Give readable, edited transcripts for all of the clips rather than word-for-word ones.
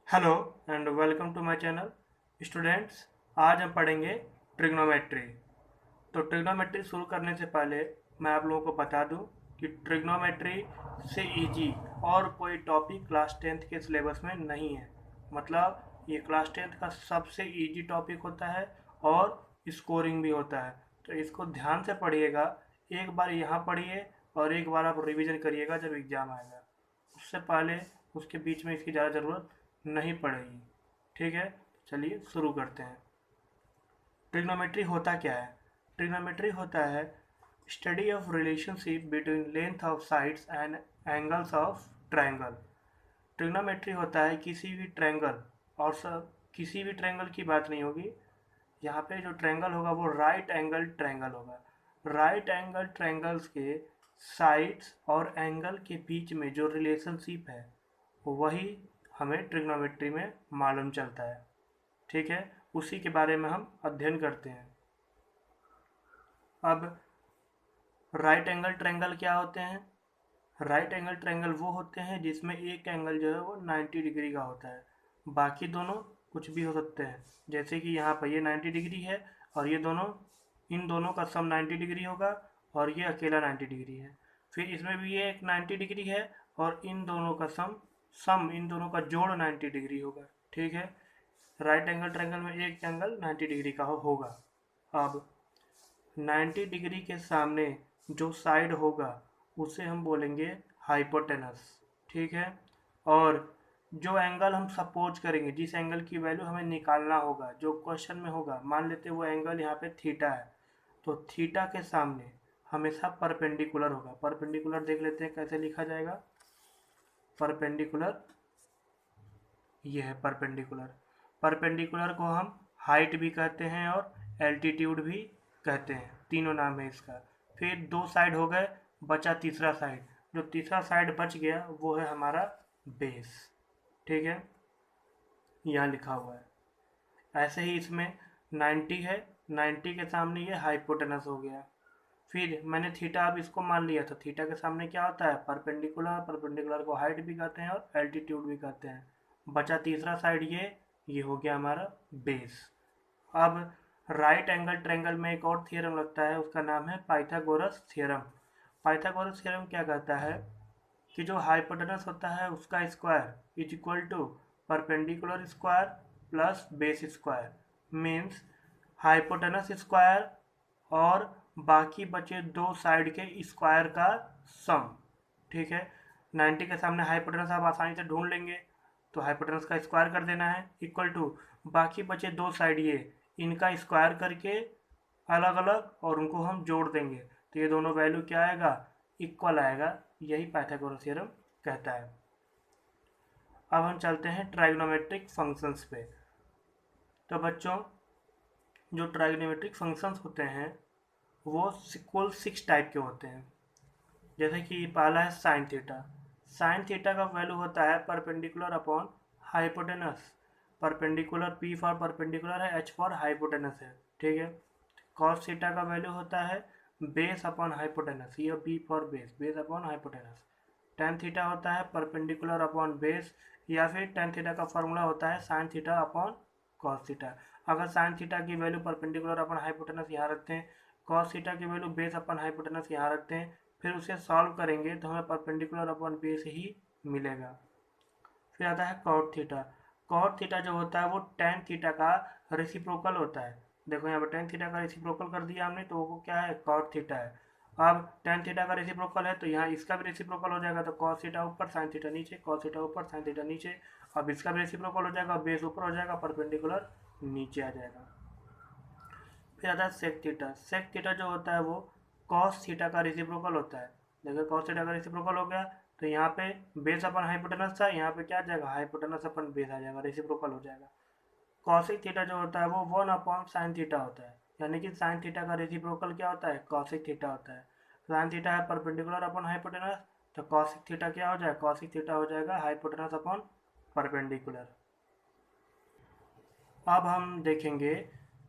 Hello and welcome to my channel students. आज हम पढ़ेंगे ट्रिग्नोमेट्री। तो ट्रिग्नोमेट्री शुरू करने से पहले मैं आप लोगों को बता दूं कि ट्रिग्नोमेट्री से इजी और कोई टॉपिक क्लास टेंथ के सिलेबस में नहीं है। मतलब ये क्लास टेंथ का सबसे इजी टॉपिक होता है और स्कोरिंग भी होता है। तो इसको ध्यान से पढ़िएगा। एक बार यहाँ पढ़िए और एक बार आप रिवीजन करिएगा जब एग्ज़ाम आएगा। उससे पहले उसके बीच में इसकी ज़्यादा ज़रूरत नहीं पड़ेगी। ठीक है, चलिए शुरू करते हैं। ट्रिग्नोमेट्री होता क्या है? ट्रिग्नोमेट्री होता है study of relationship between length of sides and angles of triangle. Trigonometry होता है किसी भी ट्रायंगल, और सब किसी भी ट्रायंगल की बात नहीं होगी। यहाँ पे जो ट्रायंगल होगा वो राइट एंगल ट्रायंगल होगा। राइट एंगल ट्रायंगल्स के साइड्स और एंगल के बीच में जो रिलेशनशिप है वही हमें ट्रिग्नोमेट्री में मालूम चलता है। ठीक है, उसी के बारे में हम अध्ययन करते हैं। अब राइट एंगल ट्रायंगल क्या होते हैं? राइट एंगल ट्रायंगल वो होते हैं जिसमें एक एंगल जो है वो 90 डिग्री का होता है, बाकी दोनों कुछ भी हो सकते हैं। जैसे कि यहाँ पर ये 90 डिग्री है और ये दोनों, इन दोनों का सम 90 डिग्री होगा और ये अकेला 90 डिग्री है। फिर इसमें भी ये एक 90 डिग्री है और इन दोनों का सम इन दोनों का जोड़ 90 डिग्री होगा। ठीक है, राइट एंगल ट्रायंगल में एक एंगल 90 डिग्री का होगा। अब 90 डिग्री के सामने जो साइड होगा उसे हम बोलेंगे हाइपोटेनस। ठीक है, और जो एंगल हम सपोज करेंगे, जिस एंगल की वैल्यू हमें निकालना होगा, जो क्वेश्चन में होगा, मान लेते हैं वो एंगल यहाँ पे थीटा है, तो थीटा के सामने हमेशा परपेंडिकुलर होगा। परपेंडिकुलर देख लेते हैं कैसे लिखा जाएगा। परपेंडिकुलर, ये है परपेंडिकुलर। परपेंडिकुलर को हम हाइट भी कहते हैं और एल्टीट्यूड भी कहते हैं, तीनों नाम है इसका। फिर दो साइड हो गए, बचा तीसरा साइड। जो तीसरा साइड बच गया वो है हमारा बेस। ठीक है, यहाँ लिखा हुआ है। ऐसे ही इसमें 90 है, 90 के सामने ये हाइपोटेनस हो गया। फिर मैंने थीटा अब इसको मान लिया, तो थीटा के सामने क्या होता है? परपेंडिकुलर। परपेंडिकुलर को हाइट भी कहते हैं और एल्टीट्यूड भी कहते हैं। बचा तीसरा साइड, ये हो गया हमारा बेस। अब राइट एंगल ट्रायंगल में एक और थ्योरम लगता है, उसका नाम है पाइथागोरस थ्योरम। पाइथागोरस थ्योरम क्या कहता है कि जो हाइपोटेनस होता है उसका square is equal to perpendicular square plus base square. Means hypotenuse square और बाकी बचे दो साइड के स्क्वायर का सम। ठीक है, 90 के सामने हाइपोटेनस आप आसानी से ढूंढ लेंगे, तो हाइपोटेनस का स्क्वायर कर देना है इक्वल टू बाकी बचे दो साइड, ये इनका स्क्वायर करके अलग अलग और उनको हम जोड़ देंगे, तो ये दोनों वैल्यू क्या आएगा? इक्वल आएगा। यही पाइथागोरस थ्योरम कहता है। अब हम चलते हैं ट्राइग्नोमेट्रिक फंक्शंस पे। तो बच्चों, जो ट्राइग्नोमेट्रिक फंक्शंस होते हैं वो कुल 6 टाइप के होते हैं। जैसे कि पहला है साइन थीटा। साइन थीटा का वैल्यू होता है perpendicular upon hypotenuse. Perpendicular, P for perpendicular है, एच फॉर हाइपोटेनस है। ठीक है, कॉस थीटा का वैल्यू होता है बेस अपॉन हाइपोटेनस, ये B for base, base upon hypotenuse. Tan theta होता है परपेंडिकुलर अपॉन बेस, या फिर टेन थीटा का फॉर्मूला होता है sine theta upon cos theta. अगर साइन थीटा की वैल्यू परपेंडिकुलर अपॉन हाइपोटेनस यहाँ रखते हैं, कॉस थीटा की वैल्यू बेस अपॉन हाइपोटेनस यहाँ रखते हैं, फिर उसे सॉल्व करेंगे तो हमें परपेंडिकुलर अपॉन बेस ही मिलेगा। फिर आता है कॉट थीटा। कॉट थीटा जो होता है वो टेन थीटा का रेसिप्रोकल होता है। देखो यहाँ पर टेन थीटा का रेसिप्रोकल कर दिया हमने, तो वो क्या है? कॉट थीटा है। अब टेन थीटा का रेसिप्रोकल है तो यहाँ इसका भी रेसिप्रोकल हो जाएगा, तो कॉस थीटा ऊपर साइन थीटा नीचे, कॉस थीटा ऊपर साइन थीटा नीचे। अब इसका भी रेसिप्रोकल हो जाएगा, बेस ऊपर हो जाएगा, परपेंडिकुलर नीचे आ जाएगा। फिर आता है सेक थीटा। सेक थीटा जो होता है वो कॉस थीटा का रेसिप्रोकल होता है। देखो कॉस थीटा का रेसिप्रोकल हो गया, तो यहाँ पे बेस अपन हाइपोटेनस था, यहाँ पे क्या आ जाएगा? हाइपोटेनस अपन बेस आ जाएगा, रेसिप्रोकल हो जाएगा। कॉसिक थीटा जो होता है वो वन अपॉन साइन थीटा होता है, यानी कि साइन थीटा का रेसिप्रोकल क्या होता है? कॉसिक थीटा होता है। साइन थीटा है परपेंडिकुलर अपॉन हाइपोटेनस, तो कॉसिक थीटा क्या हो जाएगा? कॉसिक थीटा हो जाएगा हाइपोटेनस अपॉन परपेंडिकुलर। अब हम देखेंगे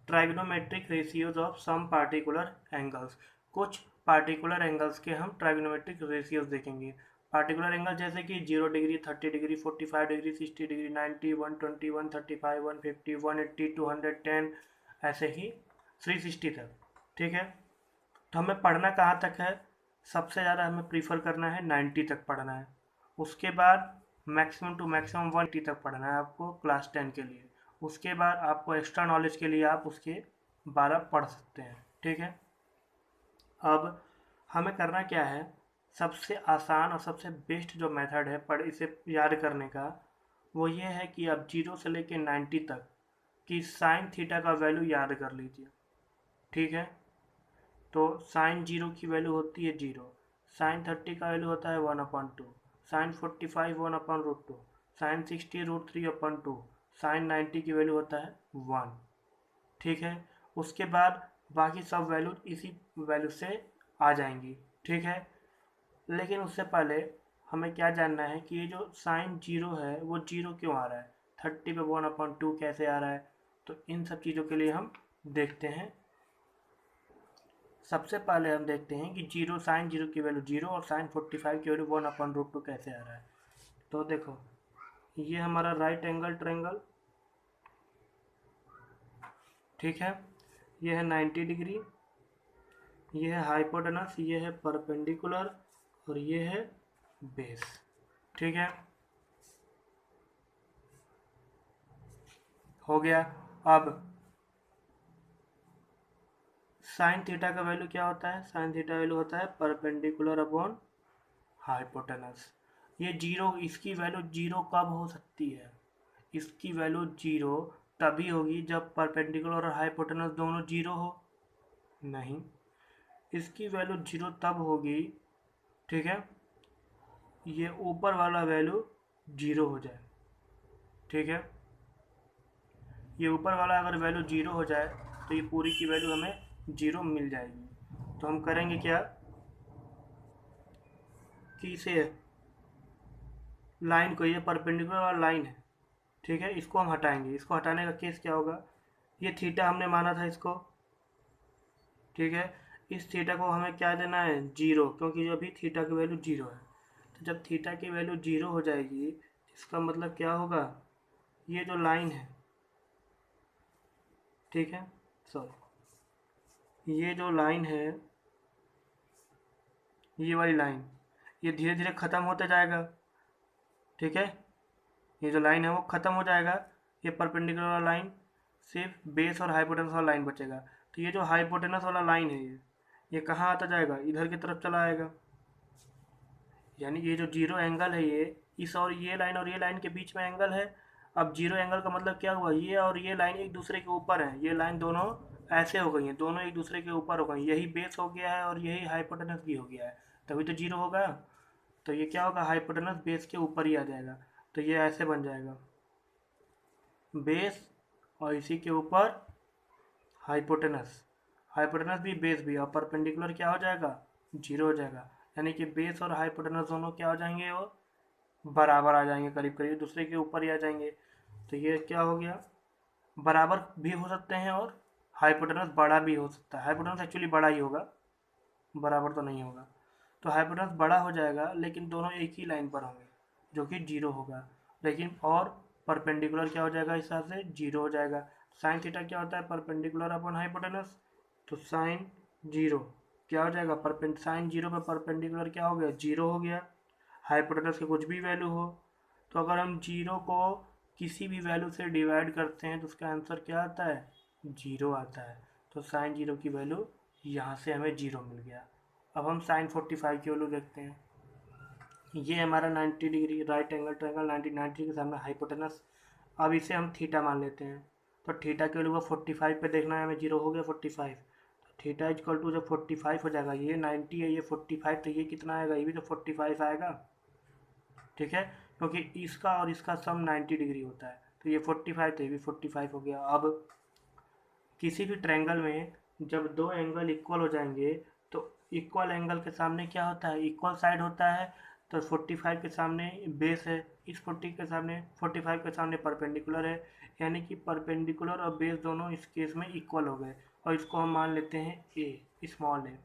trigonometric ratios of some particular angles. कुछ पार्टिकुलर एंगल्स के हम ट्राइग्नोमेट्रिक रेशियोज देखेंगे। पार्टिकुलर एंगल जैसे कि 0 डिग्री, 30 डिग्री, 45 डिग्री, 60 डिग्री, 90, 120, 135, 150, 180, 210, ऐसे ही 360 तक। ठीक है, तो हमें पढ़ना कहाँ तक है? सबसे ज़्यादा हमें प्रीफर करना है 90 तक पढ़ना है। उसके बाद मैक्सिमम टू मैक्सिमम 180 तक पढ़ना है आपको क्लास 10 के लिए। उसके बाद आपको एक्स्ट्रा नॉलेज के लिए आप उसके 12 पढ़ सकते हैं। ठीक है, अब हमें करना क्या है? सबसे आसान और सबसे बेस्ट जो मेथड है पढ़ इसे याद करने का, वो ये है कि आप 0 से लेके 90 तक की साइन थीटा का वैल्यू याद कर लीजिए। ठीक है, तो साइन 0 की वैल्यू होती है 0, साइन 30 का वैल्यू होता है 1/2, साइन 45 1/√2, साइन 60 √3/2, साइन 90 की वैल्यू होता है 1। ठीक है, उसके बाद बाकी सब वैल्यू इसी वैल्यू से आ जाएंगी। ठीक है, लेकिन उससे पहले हमें क्या जानना है कि ये जो साइन 0 है वो 0 क्यों आ रहा है, 30 पे 1/2 कैसे आ रहा है? तो इन सब चीज़ों के लिए हम देखते हैं। सबसे पहले हम देखते हैं कि 0 साइन 0 की वैल्यू 0 और साइन 45 की वैल्यू 1/√2 कैसे आ रहा है। तो देखो, ये हमारा राइट एंगल ट्रायंगल, ठीक है, ये है 90 डिग्री, ये है हाइपोटेनस, ये है परपेंडिकुलर और ये है बेस। ठीक है, हो गया। अब साइन थीटा का वैल्यू क्या होता है? साइन थीटा वैल्यू होता है परपेंडिकुलर अपॉन हाइपोटेनस। ये 0, इसकी वैल्यू 0 कब हो सकती है? इसकी वैल्यू 0 तभी होगी जब परपेंडिकुलर और हाइपोटेनस दोनों 0 हो। नहीं, इसकी वैल्यू 0 तब होगी, ठीक है, ये ऊपर वाला वैल्यू 0 हो जाए। ठीक है, ये ऊपर वाला अगर वैल्यू 0 हो जाए तो ये पूरी की वैल्यू हमें 0 मिल जाएगी। तो हम करेंगे क्या कि इसे लाइन को, ये परपेंडिकुलर वाला लाइन है, ठीक है, इसको हम हटाएंगे। इसको हटाने का केस क्या होगा? ये थीटा हमने माना था इसको, ठीक है, इस थीटा को हमें क्या देना है? 0, क्योंकि अभी थीटा की वैल्यू 0 है। तो जब थीटा की वैल्यू 0 हो जाएगी, इसका मतलब क्या होगा? ये जो लाइन है, ठीक है, सॉरी, ये जो लाइन है, ये वाली लाइन, ये धीरे धीरे ख़त्म होता जाएगा। ठीक है, ये जो लाइन है वो ख़त्म हो जाएगा। ये परपेंडिकुलर वाला लाइन, सिर्फ बेस और हाइपोटेनस वाला लाइन बचेगा। तो ये जो हाइपोटेनस वाला लाइन है, ये कहाँ आता जाएगा? इधर की तरफ चला आएगा। यानी ये जो 0 एंगल है, ये इस और ये लाइन के बीच में एंगल है। अब 0 एंगल का मतलब क्या हुआ? ये और ये लाइन एक दूसरे के ऊपर है, ये लाइन दोनों ऐसे हो गई हैं, दोनों एक दूसरे के ऊपर हो गई। यही बेस हो गया है और यही हाइपोटेनस भी हो गया है, तभी तो 0 होगा। तो ये क्या होगा? हाइपोटेनस बेस के ऊपर ही आ जाएगा। तो ये ऐसे बन जाएगा, बेस और इसी के ऊपर हाइपोटेनस, हाइपोटेनस भी बेस भी, और परपेंडिकुलर क्या हो जाएगा? 0 हो जाएगा। यानी कि बेस और हाइपोटेनस दोनों क्या हो जाएंगे? वो बराबर आ जाएंगे, करीब करीब दूसरे के ऊपर ही आ जाएंगे। तो ये क्या हो गया? बराबर भी हो सकते हैं और हाइपोटेनस बड़ा भी हो सकता है। हाइपोटेनस एक्चुअली बड़ा ही होगा, बराबर तो नहीं होगा। तो हाइपोटेनस बड़ा हो जाएगा, लेकिन दोनों एक ही लाइन पर होंगे, जो कि 0 होगा। लेकिन और परपेंडिकुलर क्या हो जाएगा? इस हिसाब से 0 हो जाएगा। साइन थीटा क्या होता है? Perpendicular upon hypotenuse. तो साइन 0 क्या हो जाएगा? साइन 0 पे परपेंडिकुलर क्या हो गया? 0 हो गया। हाइपोटेनस की कुछ भी वैल्यू हो, तो अगर हम 0 को किसी भी वैल्यू से डिवाइड करते हैं तो उसका आंसर क्या आता है? 0 आता है। तो साइन 0 की वैल्यू यहाँ से हमें 0 मिल गया। अब हम साइन 45 की वैल्यू देखते हैं। ये हमारा 90 डिग्री राइट एंगल ट्रायंगल, 90 के सामने हाइपोटेनस। अब इसे हम थीटा मान लेते हैं। तो थीटा की वैल्यू को 45 पे देखना है हमें, 0 हो गया 45। तो थीटा इजक्वल टू जब 45 हो जाएगा, ये 90 है, ये 45, तो ये कितना आएगा? ये भी तो 45 आएगा। ठीक है, क्योंकि इसका और इसका सम 90 डिग्री होता है। तो ये 45, तो ये भी 45 हो गया। अब किसी भी ट्रायंगल में जब दो एंगल इक्वल हो जाएंगे, तो इक्वल एंगल के सामने क्या होता है? इक्वल साइड होता है। तो 45 के सामने बेस है, इस 45 के सामने परपेंडिकुलर है। यानी कि परपेंडिकुलर और बेस दोनों इस केस में इक्वल हो गए, और इसको हम मान लेते हैं ए, स्मॉल ए।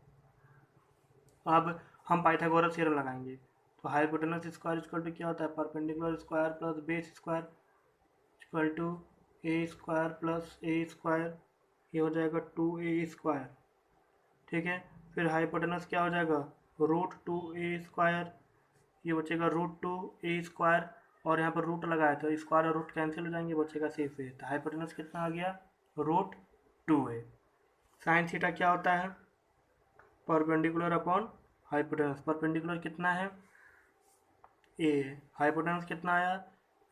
अब हम पाइथागोरस थ्योरम लगाएंगे। तो हाइपोटेनस स्क्वायर इक्वल टू क्या होता है, perpendicular square plus base square equal to A square plus A square, ये हो जाएगा 2a स्क्वायर। ठीक है, फिर हाइपोटेनस क्या हो जाएगा, √2a स्क्वायर, ये बचेगा √2a स्क्वायर, और यहाँ पर रूट लगाया तो स्क्वायर और रूट कैंसिल हो जाएंगे, बचेगा सिर्फ a। तो हाइपोटेनस कितना आ गया, √2a। साइन थीटा क्या होता है, परपेंडिकुलर अपॉन हाइपोटेनस। परपेंडिकुलर कितना है, a, हाइपोटेनस कितना आया,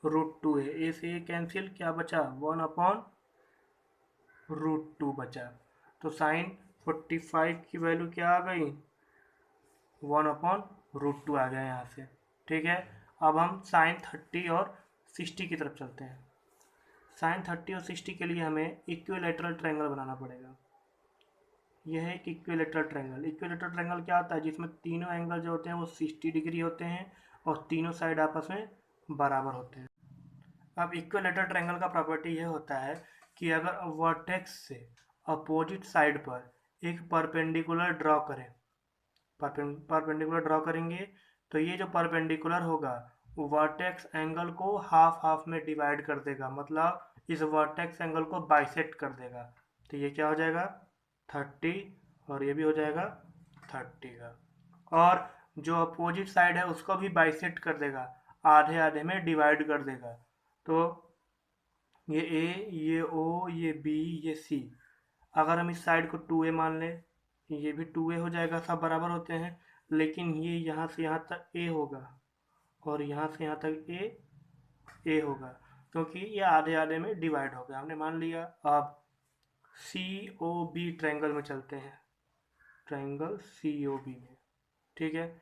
√2a, a से a कैंसिल, क्या बचा 1/√2 बचा। तो साइन 45 की वैल्यू क्या आ गई, 1/√2 आ गया यहाँ से। ठीक है, अब हम साइन 30 और 60 की तरफ चलते हैं। साइन 30 और 60 के लिए हमें इक्विलेटरल ट्रायंगल बनाना पड़ेगा। यह है एक इक्विलेटरल ट्रायंगल। इक्विलेटरल ट्रायंगल क्या होता है, जिसमें तीनों एंगल जो होते हैं वो 60 डिग्री होते हैं और तीनों साइड आपस में बराबर होते हैं। अब इक्विलेटरल ट्रायंगल का प्रॉपर्टी यह होता है कि अगर वर्टेक्स से अपोजिट साइड पर एक परपेंडिकुलर ड्रॉ करें, परपेंडिकुलर ड्रॉ करेंगे, तो ये जो परपेंडिकुलर होगा वो वर्टेक्स एंगल को हाफ हाफ में डिवाइड कर देगा, मतलब इस वर्टेक्स एंगल को बाइसेक्ट कर देगा। तो ये क्या हो जाएगा 30 और ये भी हो जाएगा 30 का, और जो अपोजिट साइड है उसको भी बाइसेक्ट कर देगा, आधे आधे में डिवाइड कर देगा। तो ये ए, ये ओ, ये बी, ये सी, अगर हम इस साइड को 2a मान लें, ये भी 2a हो जाएगा, सब बराबर होते हैं, लेकिन ये यहाँ से यहाँ तक a होगा और यहाँ से यहाँ तक a होगा, क्योंकि ये आधे आधे में डिवाइड हो गया, हमने मान लिया। अब COB ट्रायंगल में चलते हैं, ट्रायंगल COB में। ठीक है,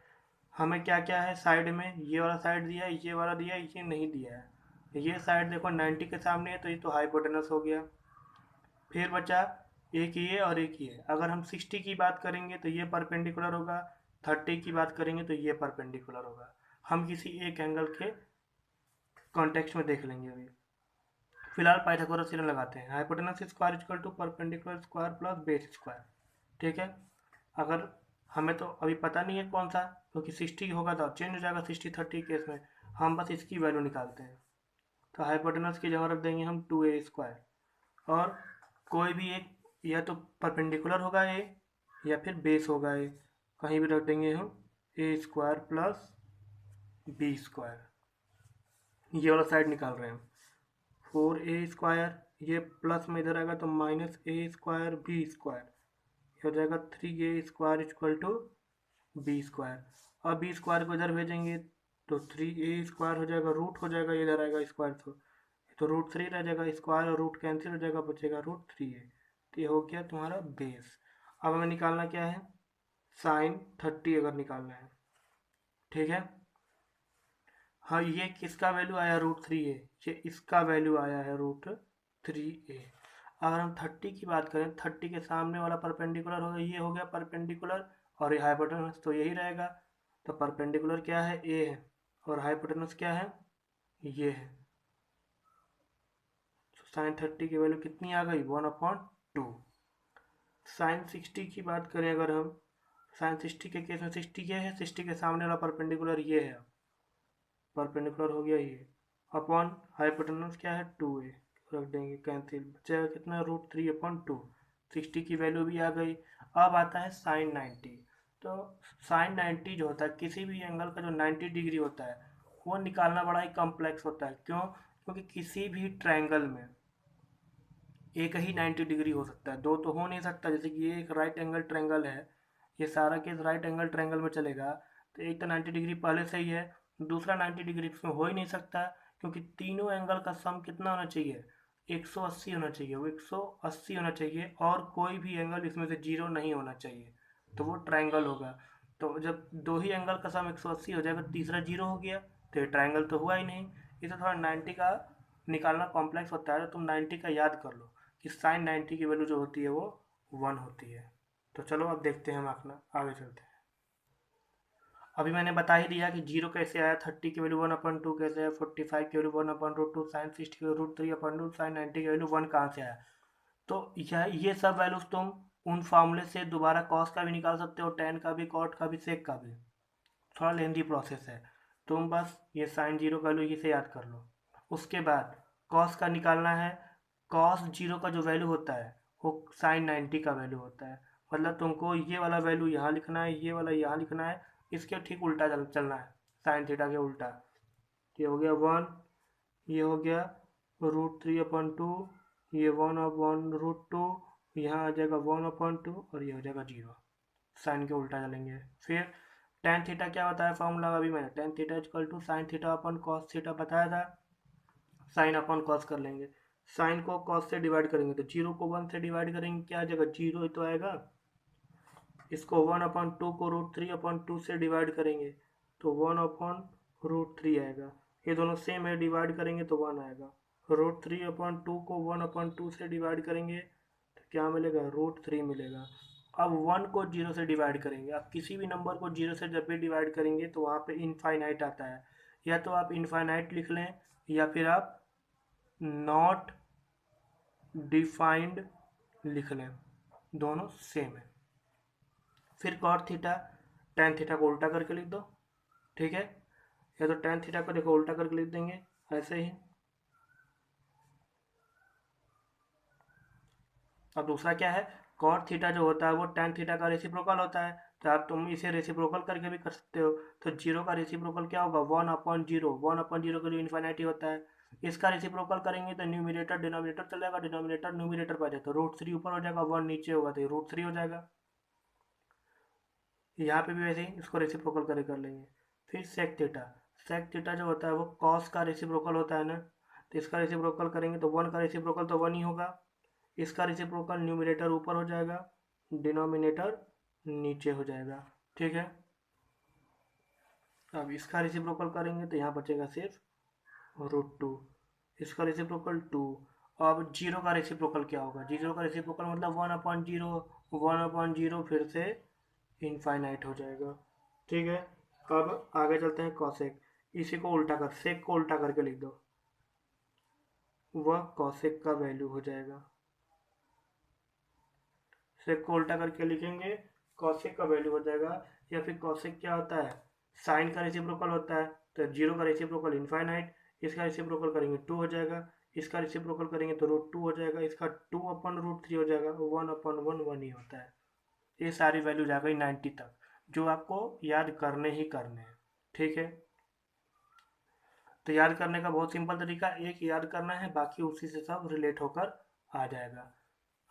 हमें क्या क्या है साइड में, ये वाला साइड दिया है, ये वाला दिया है, ये नहीं दिया है। ये साइड देखो 90 के सामने है, तो ये तो हाइपोटेनस हो गया। फिर बचा एक ये और एक ये। अगर हम 60 की बात करेंगे तो ये परपेंडिकुलर होगा, 30 की बात करेंगे तो ये परपेंडिकुलर होगा। हम किसी एक एंगल के कॉन्टेक्स्ट में देख लेंगे अभी। फिलहाल पाइथागोरस थ्योरम लगाते हैं, hypotenuse square equal to perpendicular square plus base square. ठीक है, अगर हमें तो अभी पता नहीं है कौन सा, क्योंकि 60 होगा तो चेंज हो जाएगा 60-30 केस में, हम बस इसकी वैल्यू निकालते हैं। तो हाइपोटेनस की जगह रख देंगे हम 2a स्क्वायर, और कोई भी एक या तो परपेंडिकुलर होगा ए या फिर बेस होगा ए, कहीं भी रख देंगे हम ए स्क्वायर प्लस बी स्क्वायर। ये वाला साइड निकाल रहे हैं हम, 4a स्क्वायर, ये प्लस में इधर आएगा तो -a स्क्वायर बी स्क्वायर, हो जाएगा 3a square equal to B square. और बी स्क्वायर को इधर भेजेंगे तो 3a स्क्वायर हो जाएगा, रूट हो जाएगा, इधर आएगा स्क्वायर, तो √3 रह जाएगा, स्क्वायर और रूट कैंसिल हो जाएगा, बचेगा √3a। तो ये हो गया तुम्हारा बेस। अब हमें निकालना क्या है, साइन 30 अगर निकालना है। ठीक है, हाँ, ये किसका वैल्यू आया √3a, ये इसका वैल्यू आया है √3a। अगर हम 30 की बात करें, 30 के सामने वाला परपेंडिकुलर होगा, ये हो गया परपेंडिकुलर, और ये हाइपोटेनस तो यही रहेगा। तो परपेंडिकुलर क्या है, a है, और हाइपोटेनस क्या है, ये है। तो साइन 30 की वैल्यू कितनी आ गई, 1/2। साइन 60 की बात करें अगर हम, साइन 60 के केस में 60 ये है, 60 के सामने वाला परपेंडिकुलर ये है, परपेंडिकुलर हो गया ये, अपॉन हाइपोटेनस क्या है 2a, रख देंगे कैंसिल, बचेगा कितना √3/2। 60 की वैल्यू भी आ गई। अब आता है साइन 90। तो साइन 90 जो होता है, किसी भी एंगल का जो 90 डिग्री होता है वो निकालना बड़ा ही कॉम्प्लेक्स होता है। क्यों, क्योंकि किसी भी ट्रायंगल में एक ही 90 डिग्री हो सकता है, दो तो हो नहीं सकता। जैसे कि ये एक राइट एंगल ट्रायंगल है, ये सारा केस राइट एंगल ट्रायंगल में चलेगा, तो एक तो 90 डिग्री पहले से ही है, दूसरा 90 डिग्री इसमें हो ही नहीं सकता, क्योंकि तीनों एंगल का सम कितना होना चाहिए, 180 होना चाहिए, वो 180 होना चाहिए, और कोई भी एंगल इसमें से 0 नहीं होना चाहिए, तो वो ट्रायंगल होगा। तो जब दो ही एंगल का सम 180 हो जाएगा, तीसरा 0 हो गया, तो ये ट्रायंगल तो हुआ ही नहीं। इसे थोड़ा 90 का निकालना कॉम्प्लेक्स होता है, तो तुम 90 का याद कर लो कि साइन 90 की वैल्यू जो होती है वो 1 होती है। तो चलो अब देखते हैं, हम अपना आगे चलते हैं। अभी मैंने बता ही दिया कि 0 कैसे आया, 30 की वैल्यू 1/2 कैसे आया, 45 की वैल्यू 1/2, साइन 60 की वैल्यू √3/2, साइन 90 की वैल्यू 1 कहाँ से आया। तो ये सब वैल्यूज तुम उन फॉर्मूले से दोबारा कॉस का भी निकाल सकते हो, टेन का भी, कॉट का भी, सेक का भी। थोड़ा लेंदी प्रोसेस है। तुम बस ये साइन जीरो का वैल्यू इसे याद कर लो। उसके बाद कॉस का निकालना है। कॉस जीरो का जो वैल्यू होता है वो साइन 90 का वैल्यू होता है। मतलब तुमको ये वाला वैल्यू यहाँ लिखना है, ये वाला यहाँ लिखना है, इसके ठीक उल्टा चलना है, साइन थीटा के उल्टा। ये हो गया 1, ये हो गया √3/2, ये 1/√2, यहाँ आ जाएगा 1/2 और ये हो जाएगा 0। साइन के उल्टा चलेंगे। फिर टेन थीटा क्या होता है फॉर्मूला, अभी मैंने tan theta equal to sine theta upon cos theta बताया था। साइन अपन कॉस कर लेंगे, साइन को कॉस से डिवाइड करेंगे तो 0 को 1 से डिवाइड करेंगे, क्या आ जाएगा 0 ही तो आएगा। इसको 1/2 को √3/2 से डिवाइड करेंगे तो 1/√3 आएगा। ये दोनों सेम है, डिवाइड करेंगे तो 1 आएगा। √3/2 को 1/2 से डिवाइड करेंगे तो क्या मिलेगा, √3 मिलेगा। अब 1 को 0 से डिवाइड करेंगे। अब किसी भी नंबर को 0 से जब भी डिवाइड करेंगे तो वहाँ पे इनफाइनाइट आता है। या तो आप इनफाइनाइट लिख लें या फिर आप नॉट डिफाइंड लिख लें, दोनों सेम है। फिर कॉट थीटा, टेन थीटा को उल्टा करके लिख दो, ठीक है। या तो टेन थीटा को देखो उल्टा करके लिख देंगे ऐसे ही। और दूसरा क्या है, कॉट थीटा जो होता है वो टेन थीटा का रेसिप्रोकल होता है, तो आप तुम इसे रेसिप्रोकल करके भी कर सकते हो। तो जीरो का रेसिप्रोकल क्या होगा, 1/0। 1/0 का जो इन्फाइनाइटी होता है, इसका रेसिप्रोकल करेंगे तो न्यूमिनेटर डिनोमिनेटर चल जाएगा, डिनोमिनेटर न्यूमिनेटर पर जाए तो √3 ऊपर हो जाएगा, 1 नीचे होगा तो √3 हो जाएगा। यहाँ पे भी वैसे ही इसको रेसिप्रोकल करे कर लेंगे। फिर सेक थीटा, सेक थीटा जो होता है वो कॉस का रेसिप्रोकल होता है ना, तो इसका रेसिप्रोकल करेंगे तो 1 का रेसिप्रोकल तो 1 ही होगा। इसका रेसिप्रोकल न्यूमिनेटर ऊपर हो जाएगा, डिनोमिनेटर नीचे हो जाएगा, ठीक है। अब इसका रेसिप्रोकल करेंगे तो यहाँ बचेगा सिर्फ √2, इसका रेसिप्रोकल 2। अब जीरो का रेसिप्रोकल क्या होगा, जीरो का रेसिप्रोकल मतलब 1/0, 1/0 फिर से इनफाइनाइट हो जाएगा, ठीक है। अब आगे चलते हैं कॉसेक, इसी को उल्टा कर, सेक को उल्टा करके लिख दो, वह कॉसेक का वैल्यू हो जाएगा। सेक को उल्टा करके लिखेंगे, कॉसेक का वैल्यू हो जाएगा। या फिर कॉसेक क्या होता है, साइन का रेसिप्रोकल होता है, तो जीरो का रेसिप्रोकल इनफाइनाइट, इसका रेसिप्रोकल करेंगे 2 हो जाएगा, इसका रेसिप्रोकल करेंगे तो √2 हो जाएगा, इसका 2/√3 हो जाएगा, 1/1 1 ही होता है। ये सारी वैल्यू जा गई 90 तक, जो आपको याद करने ही करने हैं, ठीक है। तो याद करने का बहुत सिंपल तरीका, एक याद करना है, बाकी उसी से सब रिलेट होकर आ जाएगा।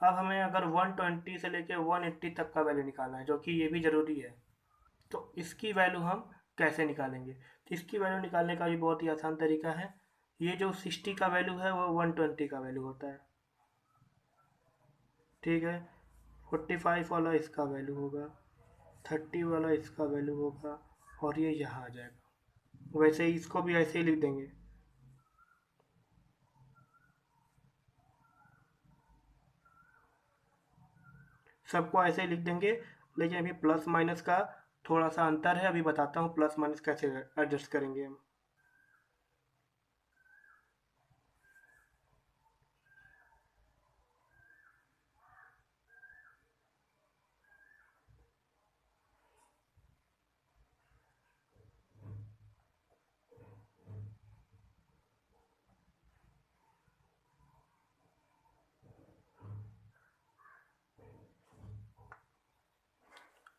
अब हमें अगर 120 से लेकर 180 तक का वैल्यू निकालना है, जो कि ये भी ज़रूरी है, तो इसकी वैल्यू हम कैसे निकालेंगे। तो इसकी वैल्यू निकालने का भी बहुत ही आसान तरीका है। ये जो 60 का वैल्यू है वो 120 का वैल्यू होता है, ठीक है। 45 वाला इसका वैल्यू होगा, 30 वाला इसका वैल्यू होगा, और ये यहाँ आ जाएगा। वैसे ही इसको भी ऐसे ही लिख देंगे, सबको ऐसे ही लिख देंगे। लेकिन अभी प्लस माइनस का थोड़ा सा अंतर है, अभी बताता हूँ प्लस माइनस कैसे एडजस्ट करेंगे हम।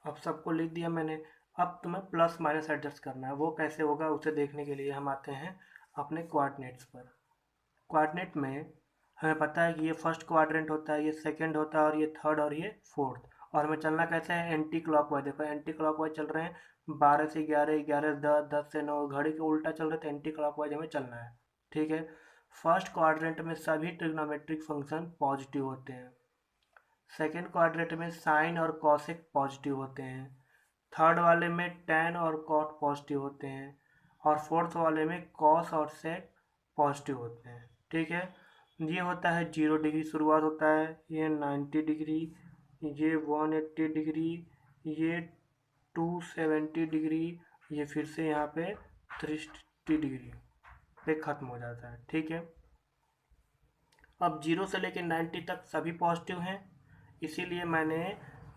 अब सबको लिख दिया मैंने। अब तुम्हें प्लस माइनस एडजस्ट करना है, वो कैसे होगा उसे देखने के लिए हम आते हैं अपने कोऑर्डिनेट्स पर। कोऑर्डिनेट में हमें पता है कि ये फर्स्ट क्वाड्रेंट होता है, ये सेकंड होता है, और ये थर्ड और ये फोर्थ। और हमें चलना कैसे है, एंटी क्लॉकवाइज। देखो एंटी क्लॉकवाइज चल रहे हैं, 12 से 11, 11 से 10, 10 से 9, घड़ी के उल्टा चल रहे थे, एंटी क्लॉकवाइज हमें चलना है, ठीक है। फर्स्ट क्वाड्रेंट में सभी ट्रिग्नोमेट्रिक फंक्शन पॉजिटिव होते हैं। सेकेंड क्वाड्रेंट में साइन और कॉसेक पॉजिटिव होते हैं। थर्ड वाले में टैन और कॉट पॉजिटिव होते हैं। और फोर्थ वाले में कॉस और सेक पॉजिटिव होते हैं, ठीक है। ये होता है 0 डिग्री शुरुआत होता है, ये 90 डिग्री, ये 180 डिग्री, ये 270 डिग्री, ये फिर से यहाँ पे 360 डिग्री पे ख़त्म हो जाता है, ठीक है। अब 0 से लेकर 90 तक सभी पॉजिटिव हैं, इसीलिए मैंने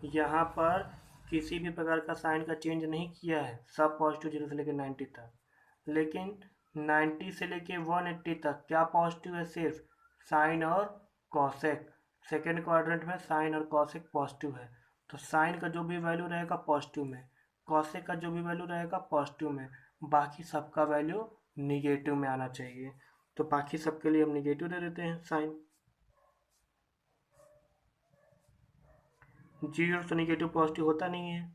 यहाँ पर किसी भी प्रकार का साइन का चेंज नहीं किया है, सब पॉजिटिव 0 से लेकर 90 तक। लेकिन 90 से लेके 180 तक क्या पॉजिटिव है? सिर्फ साइन और कॉसेक। सेकेंड क्वाड्रेंट में साइन और कॉसेक पॉजिटिव है, तो साइन का जो भी वैल्यू रहेगा पॉजिटिव में, कॉसेक का जो भी वैल्यू रहेगा पॉजिटिव में, बाकी सबका वैल्यू निगेटिव में आना चाहिए। तो बाकी सबके लिए हम निगेटिव दे देते हैं साइन। जीरो तो निगेटिव पॉजिटिव होता नहीं है,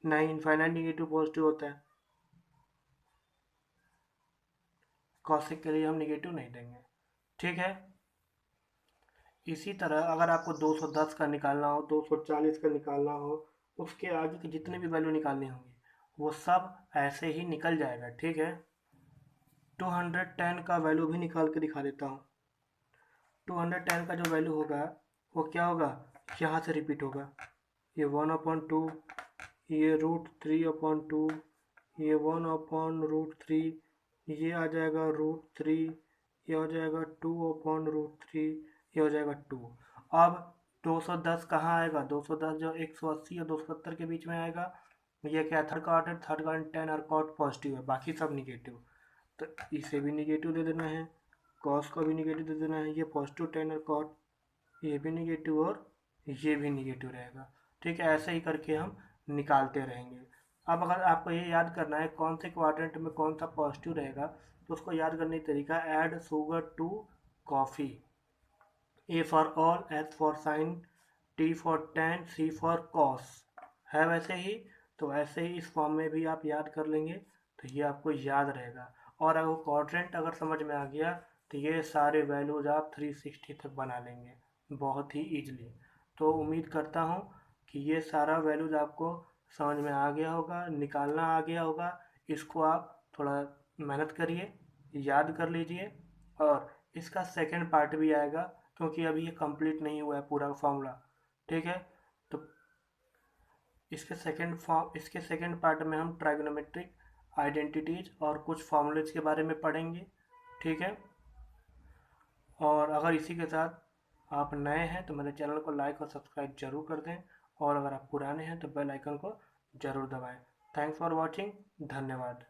ना ही इनफाइनाइट निगेटिव पॉजिटिव होता है। कॉसेक के लिए हम निगेटिव नहीं देंगे, ठीक है। इसी तरह अगर आपको 210 का निकालना हो, 240 का निकालना हो, उसके आगे की जितने भी वैल्यू निकालनी होंगी वो सब ऐसे ही निकल जाएगा, ठीक है। 210 का वैल्यू भी निकाल के दिखा देता हूँ। 210 का जो वैल्यू होगा वो क्या होगा, यहाँ से रिपीट होगा। ये 1/2, ये √3/2, ये 1/√3, ये आ जाएगा √3, ये हो जाएगा 2/√3, ये हो जाएगा 2। अब 210 कहाँ आएगा? 210 जो 180 और 270 के बीच में आएगा। ये क्या है? थर्ड क्वाड्रेंट, 10 और कॉट पॉजिटिव है, बाकी सब निगेटिव। तो इसे भी निगेटिव दे देना है, कॉस को भी निगेटिव दे देना है। ये पॉजिटिव 10 और कॉट, ये भी निगेटिव और ये भी निगेटिव रहेगा, ठीक है। ऐसे ही करके हम निकालते रहेंगे। अब अगर आपको ये याद करना है कौन से क्वाड्रेंट में कौन सा पॉजिटिव रहेगा, तो उसको याद करने का तरीका, add sugar to coffee. A for all, S for sine, T for tan, C for cos, है वैसे ही। तो ऐसे ही इस फॉर्म में भी आप याद कर लेंगे तो ये आपको याद रहेगा। और अगर क्वाड्रेंट अगर समझ में आ गया तो ये सारे वैल्यूज आप 360 तक बना लेंगे बहुत ही ईजिली। तो उम्मीद करता हूँ कि ये सारा वैल्यूज आपको समझ में आ गया होगा, निकालना आ गया होगा। इसको आप थोड़ा मेहनत करिए, याद कर लीजिए। और इसका सेकंड पार्ट भी आएगा, क्योंकि अभी ये कंप्लीट नहीं हुआ है पूरा फॉर्मूला, ठीक है। तो इसके सेकंड पार्ट में हम ट्राइगोनोमेट्रिक आइडेंटिटीज और कुछ फॉर्मूलेज के बारे में पढ़ेंगे, ठीक है। और अगर इसी के साथ आप नए हैं तो मेरे चैनल को लाइक और सब्सक्राइब जरूर कर दें, और अगर आप पुराने हैं तो बेल आइकन को जरूर दबाएं। थैंक्स फॉर वॉचिंग, धन्यवाद।